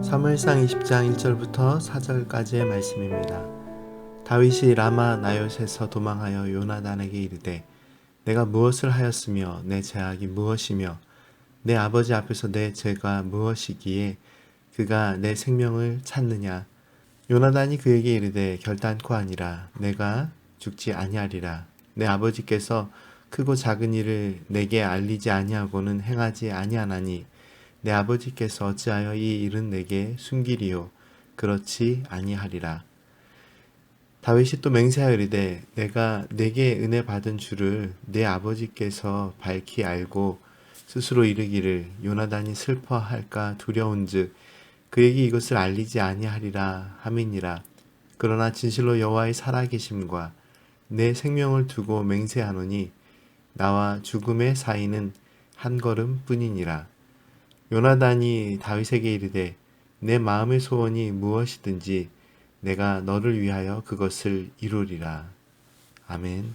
사무엘상 20장 1절부터 4절까지의 말씀입니다. 다윗이 라마 나요곳에서 도망하여 요나단에게 이르되 내가 무엇을 하였으며 내 죄악이 무엇이며 내 아버지 앞에서 내 죄가 무엇이기에 그가 내 생명을 찾느냐. 요나단이 그에게 이르되 결단코 아니라 내가 죽지 아니하리라. 내 아버지께서 크고 작은 일을 내게 알리지 아니하고는 행하지 아니하나니 내 아버지께서 어찌하여 이 일은 내게 숨기리요. 그렇지 아니하리라. 다윗이 또 맹세하여 이르되 내가 내게 은혜 받은 줄을 내 아버지께서 밝히 알고 스스로 이르기를 요나단이 슬퍼할까 두려운즉 그에게 이것을 알리지 아니하리라 함이니라. 그러나 진실로 여호와의 살아계심과 내 생명을 두고 맹세하노니 나와 죽음의 사이는 한 걸음 뿐이니라. 요나단이 다윗에게 이르되 내 마음의 소원이 무엇이든지 내가 너를 위하여 그것을 이루리라. 아멘.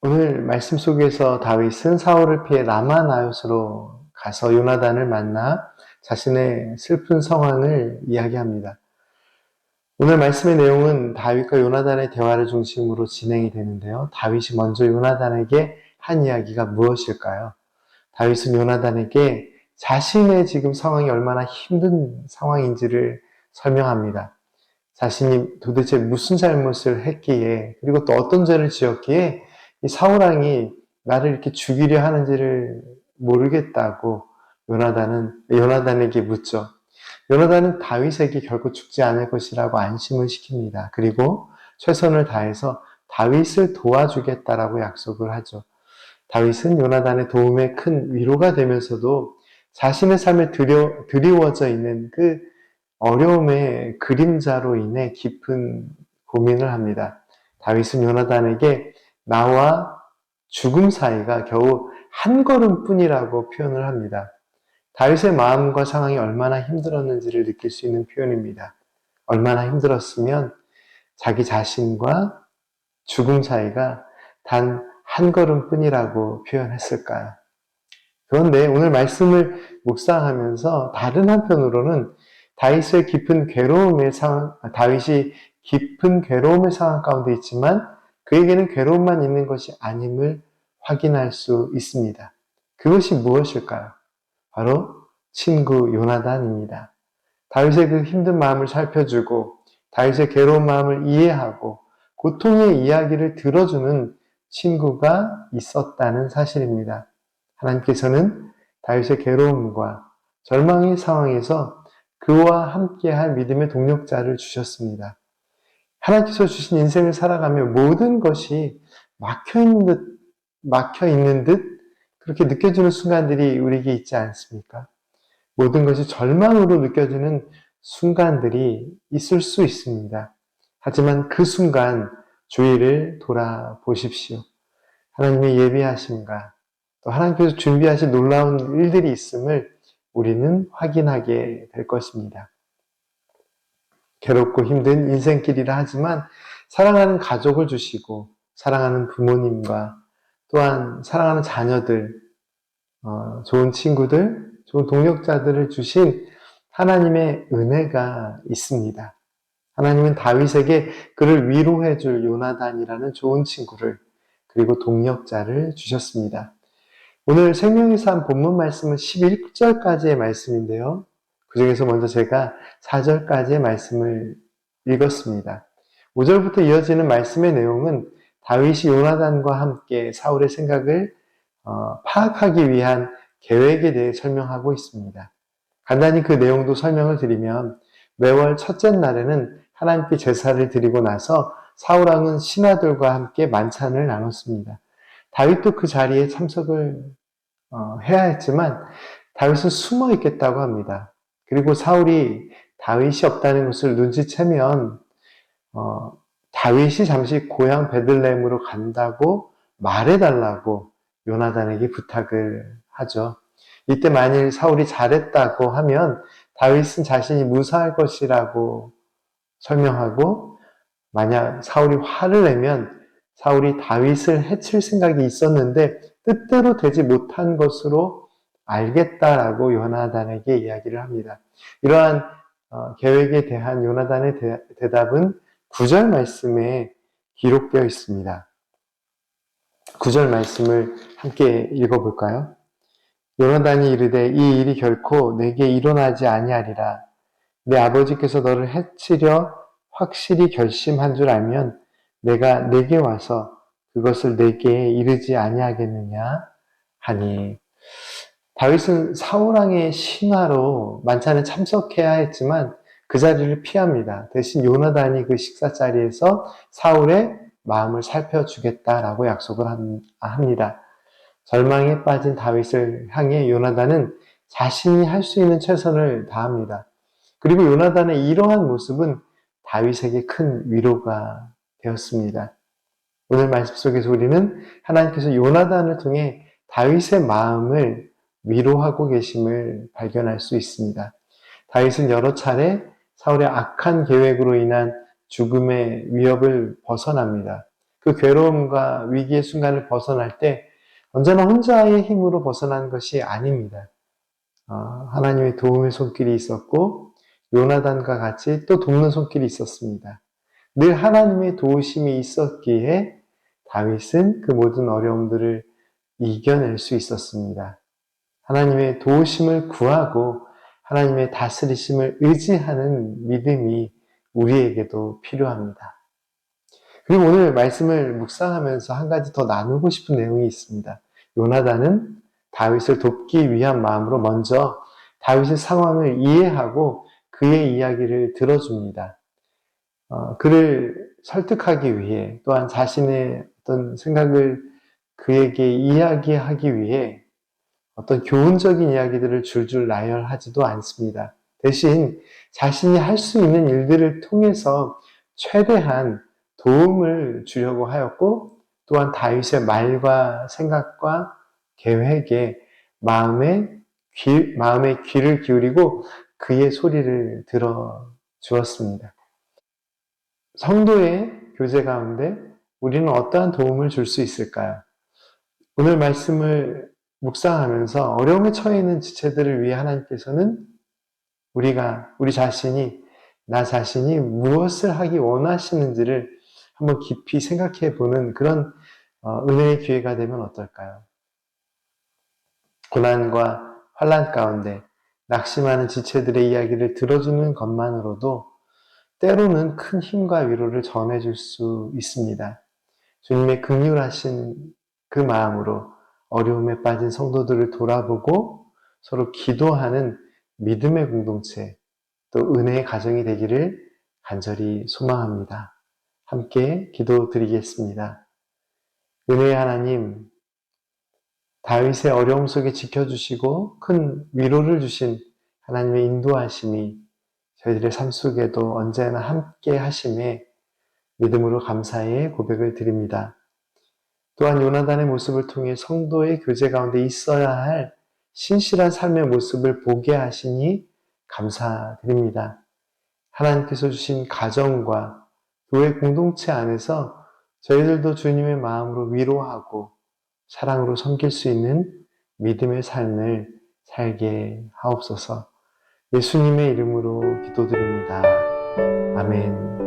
오늘 말씀 속에서 다윗은 사울을 피해 라마 나요스로 가서 요나단을 만나 자신의 슬픈 상황을 이야기합니다. 오늘 말씀의 내용은 다윗과 요나단의 대화를 중심으로 진행이 되는데요. 다윗이 먼저 요나단에게 한 이야기가 무엇일까요? 다윗은 요나단에게 자신의 지금 상황이 얼마나 힘든 상황인지를 설명합니다. 자신이 도대체 무슨 잘못을 했기에, 그리고 또 어떤 죄를 지었기에 이 사울왕이 나를 이렇게 죽이려 하는지를 모르겠다고 요나단에게 묻죠. 요나단은 다윗에게 결코 죽지 않을 것이라고 안심을 시킵니다. 그리고 최선을 다해서 다윗을 도와주겠다라고 약속을 하죠. 다윗은 요나단의 도움에 큰 위로가 되면서도 자신의 삶에 드리워져 있는 그 어려움의 그림자로 인해 깊은 고민을 합니다. 다윗은 요나단에게 나와 죽음 사이가 겨우 한 걸음뿐이라고 표현을 합니다. 다윗의 마음과 상황이 얼마나 힘들었는지를 느낄 수 있는 표현입니다. 얼마나 힘들었으면 자기 자신과 죽음 사이가 단 한 걸음뿐이라고 표현했을까요? 그런데 오늘 말씀을 묵상하면서 다른 한편으로는 다윗이 깊은 괴로움의 상황 가운데 있지만 그에게는 괴로움만 있는 것이 아님을 확인할 수 있습니다. 그것이 무엇일까요? 바로 친구 요나단입니다. 다윗의 그 힘든 마음을 살펴주고 다윗의 괴로운 마음을 이해하고 고통의 이야기를 들어주는 친구가 있었다는 사실입니다. 하나님께서는 다윗의 괴로움과 절망의 상황에서 그와 함께할 믿음의 동력자를 주셨습니다. 하나님께서 주신 인생을 살아가며 모든 것이 막혀 있는 듯 그렇게 느껴지는 순간들이 우리에게 있지 않습니까? 모든 것이 절망으로 느껴지는 순간들이 있을 수 있습니다. 하지만 그 순간 주위를 돌아보십시오. 하나님의 예비하심과 또 하나님께서 준비하신 놀라운 일들이 있음을 우리는 확인하게 될 것입니다. 괴롭고 힘든 인생길이라 하지만 사랑하는 가족을 주시고 사랑하는 부모님과 또한 사랑하는 자녀들, 좋은 친구들, 좋은 동력자들을 주신 하나님의 은혜가 있습니다. 하나님은 다윗에게 그를 위로해 줄 요나단이라는 좋은 친구를 그리고 동력자를 주셨습니다. 오늘 생명의 삶 본문 말씀은 11절까지의 말씀인데요. 그 중에서 먼저 제가 4절까지의 말씀을 읽었습니다. 5절부터 이어지는 말씀의 내용은 다윗이 요나단과 함께 사울의 생각을 파악하기 위한 계획에 대해 설명하고 있습니다. 간단히 그 내용도 설명을 드리면 매월 첫째 날에는 하나님께 제사를 드리고 나서 사울왕은 신하들과 함께 만찬을 나눴습니다. 다윗도 그 자리에 참석을 해야 했지만 다윗은 숨어 있겠다고 합니다. 그리고 사울이 다윗이 없다는 것을 눈치채면 다윗이 잠시 고향 베들레헴으로 간다고 말해달라고 요나단에게 부탁을 하죠. 이때 만일 사울이 잘했다고 하면 다윗은 자신이 무사할 것이라고 설명하고 만약 사울이 화를 내면 사울이 다윗을 해칠 생각이 있었는데 뜻대로 되지 못한 것으로 알겠다라고 요나단에게 이야기를 합니다. 이러한 계획에 대한 요나단의 대답은 9절 말씀에 기록되어 있습니다. 9절 말씀을 함께 읽어볼까요? 요나단이 이르되 이 일이 결코 내게 일어나지 아니하리라. 내 아버지께서 너를 해치려 확실히 결심한 줄 알면 내가 내게 와서 그것을 내게 이르지 아니하겠느냐 하니. 다윗은 사울왕의 신하로 만찬에 참석해야 했지만 그 자리를 피합니다. 대신 요나단이 그 식사 자리에서 사울의 마음을 살펴주겠다라고 약속을 합니다. 절망에 빠진 다윗을 향해 요나단은 자신이 할 수 있는 최선을 다합니다. 그리고 요나단의 이러한 모습은 다윗에게 큰 위로가 되었습니다. 오늘 말씀 속에서 우리는 하나님께서 요나단을 통해 다윗의 마음을 위로하고 계심을 발견할 수 있습니다. 다윗은 여러 차례 사울의 악한 계획으로 인한 죽음의 위협을 벗어납니다. 그 괴로움과 위기의 순간을 벗어날 때 언제나 혼자의 힘으로 벗어난 것이 아닙니다. 하나님의 도움의 손길이 있었고 요나단과 같이 또 돕는 손길이 있었습니다. 늘 하나님의 도우심이 있었기에 다윗은 그 모든 어려움들을 이겨낼 수 있었습니다. 하나님의 도우심을 구하고 하나님의 다스리심을 의지하는 믿음이 우리에게도 필요합니다. 그리고 오늘 말씀을 묵상하면서 한 가지 더 나누고 싶은 내용이 있습니다. 요나단은 다윗을 돕기 위한 마음으로 먼저 다윗의 상황을 이해하고 그의 이야기를 들어줍니다. 그를 설득하기 위해 또한 자신의 어떤 생각을 그에게 이야기하기 위해 어떤 교훈적인 이야기들을 줄줄 나열하지도 않습니다. 대신 자신이 할 수 있는 일들을 통해서 최대한 도움을 주려고 하였고 또한 다윗의 말과 생각과 계획에 마음의 귀를 기울이고 그의 소리를 들어 주었습니다. 성도의 교제 가운데 우리는 어떠한 도움을 줄 수 있을까요? 오늘 말씀을 묵상하면서 어려움에 처해 있는 지체들을 위해 하나님께서는 나 자신이 무엇을 하기 원하시는지를 한번 깊이 생각해 보는 그런 은혜의 기회가 되면 어떨까요? 고난과 환난 가운데 낙심하는 지체들의 이야기를 들어주는 것만으로도 때로는 큰 힘과 위로를 전해줄 수 있습니다. 주님의 긍휼하신 그 마음으로 어려움에 빠진 성도들을 돌아보고 서로 기도하는 믿음의 공동체, 또 은혜의 가정이 되기를 간절히 소망합니다. 함께 기도드리겠습니다. 은혜의 하나님, 다윗의 어려움 속에 지켜주시고 큰 위로를 주신 하나님의 인도하심이 저희들의 삶 속에도 언제나 함께 하심에 믿음으로 감사의 고백을 드립니다. 또한 요나단의 모습을 통해 성도의 교제 가운데 있어야 할 신실한 삶의 모습을 보게 하시니 감사드립니다. 하나님께서 주신 가정과 교회 공동체 안에서 저희들도 주님의 마음으로 위로하고 사랑으로 섬길 수 있는 믿음의 삶을 살게 하옵소서. 예수님의 이름으로 기도드립니다. 아멘.